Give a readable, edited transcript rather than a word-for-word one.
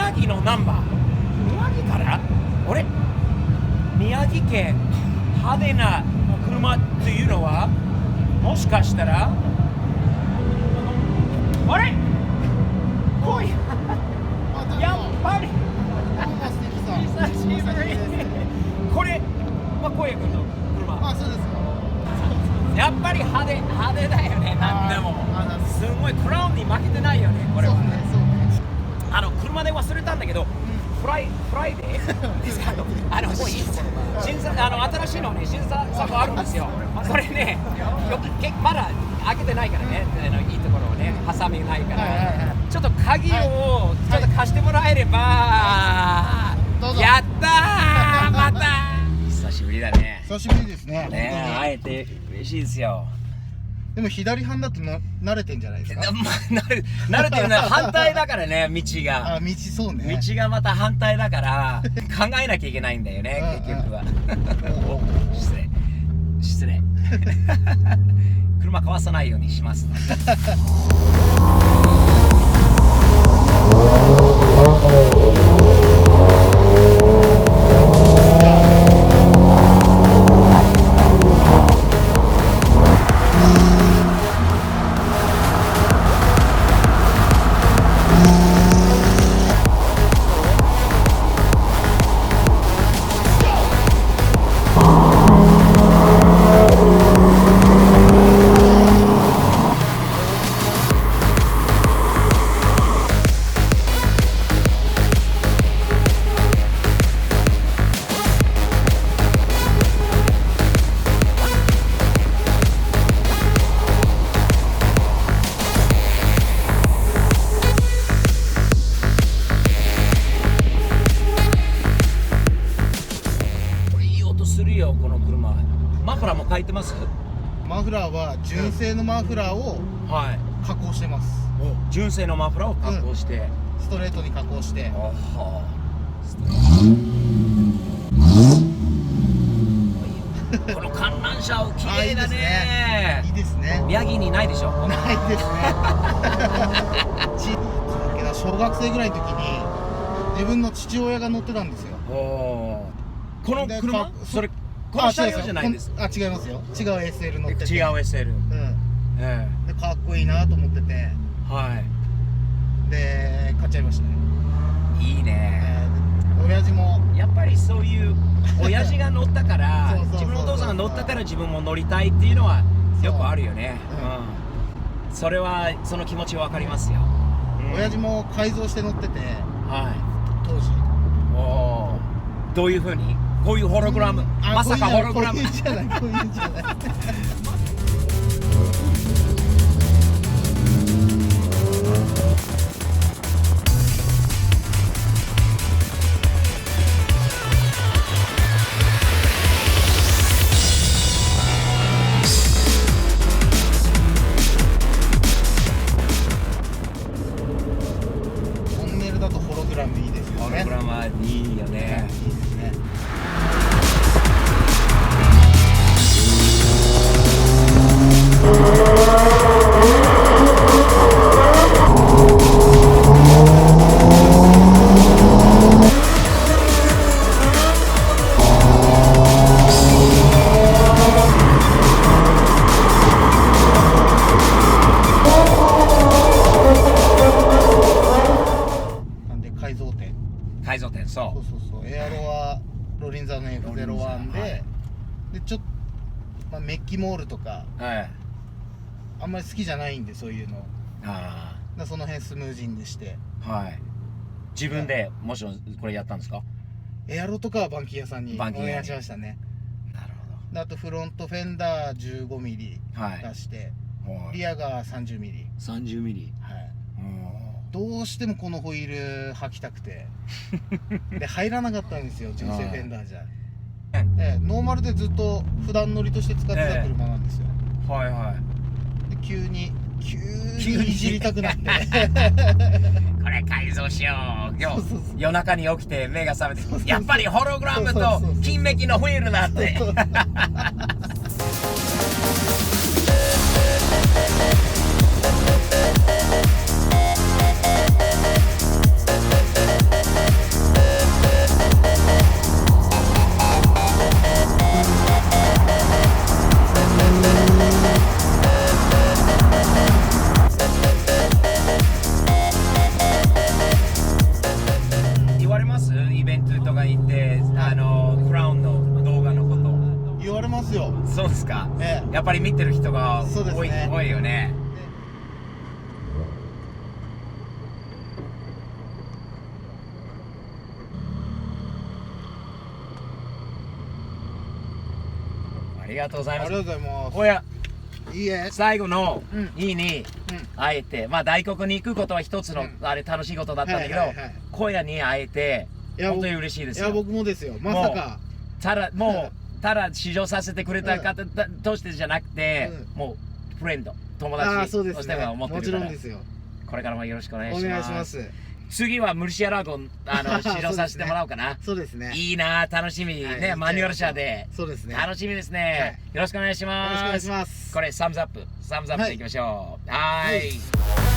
宮城のナンバー、宮城から俺宮城県派手な車っていうのはもしかしたらあれ来いやっぱり久しぶりこれ、まあ、小谷君の車あ、そうですか。やっぱり派手だよね、なんでもすごいクラウンに負けてないよね、これはそうね、そうね。車で忘れたんだけど、フライデーですか新作新しいのね、新作あるんですよ。それね、まだ開けてないからね、いいところをね、ハサミないから、ちょっと鍵をちょっと貸してもらえれば、どうぞ。やったー、また久しぶりだね。久しぶりですね。ね、会えて嬉しいですよ。でも左半だと慣れてんじゃないですか。慣れてるのは反対だからね、道が。あ、道そうね。道がまた反対だから考えなきゃいけないんだよね、結局は。失礼車かわさないようにします。この車マフラーも変えてます？マフラーは純正のマフラーを加工してます。純正のマフラーを加工して、ストレートに加工して。この観覧車を綺麗だね。いいですね。宮城にないでしょ。ないですね。小学生ぐらいの時に自分の父親が乗ってたんですよ。この車？それこの車両じゃないんです。あ、違いますよ。違う SL 乗ってて。違う SL。でかっこいいなと思ってて。で買っちゃいましたね。いいね。親父もやっぱりそういう親父が乗ったから自分のお父さんが乗ったから自分も乗りたいっていうのはよくあるよね。それはその気持ちわかりますよ。親父も改造して乗ってて、当時。どういう風に？こういうホログラム。まさかホログラム。こういうんじゃない。こういうんじゃない。トンネルだとホログラムいいですよね。ホログラムはいいよね。いいですね。なんで改造点。改造点、そう。エアロはロリンザの F01 で、ちょっと、メッキモールとか、あんまり好きじゃないんで、そういうの。その辺スムージーにして。自分でもちろんこれやったんですか？エアロとかは板金屋さんにお願いしましたね。なるほであとフロントフェンダー15ミリ出して、リアが30ミリ。30ミリ。どうしてもこのホイール履きたくてで入らなかったんですよ、純正フェンダーじゃ。ノーマルでずっと普段乗りとして使ってた車なんですよ。で急にいじりたくなってこれ改造しよう。今日夜中に起きて目が覚めて、やっぱりホログラムと金メッキのホイールだってそうですか。えやっぱり見てる人がそうです多い、ね多いよね。ありがとうございます。ありがとうございます。おや、いいえ。最後のうん日に会えて、まあ大国に行くことは一つの、あれ楽しいことだったんだけど、はいはいはい小屋に会えていや本当に嬉しいですよ。いや僕もですよ。まさか。もうただ試乗させてくれた方としてじゃなくて、もうフレンド、友ああ達そうですね。としては思ってもるから、ちろんですよ。これからもよろしくお願いおします。願いします。次はムルシアラゴン試乗させてもらおうかな。そうですね。いいな、楽しみ、はいね、マニュアル車でそうですね。楽しみですね、よろしくお願いします。よろしくお願いします。これサムズアップでいきましょう。はーい。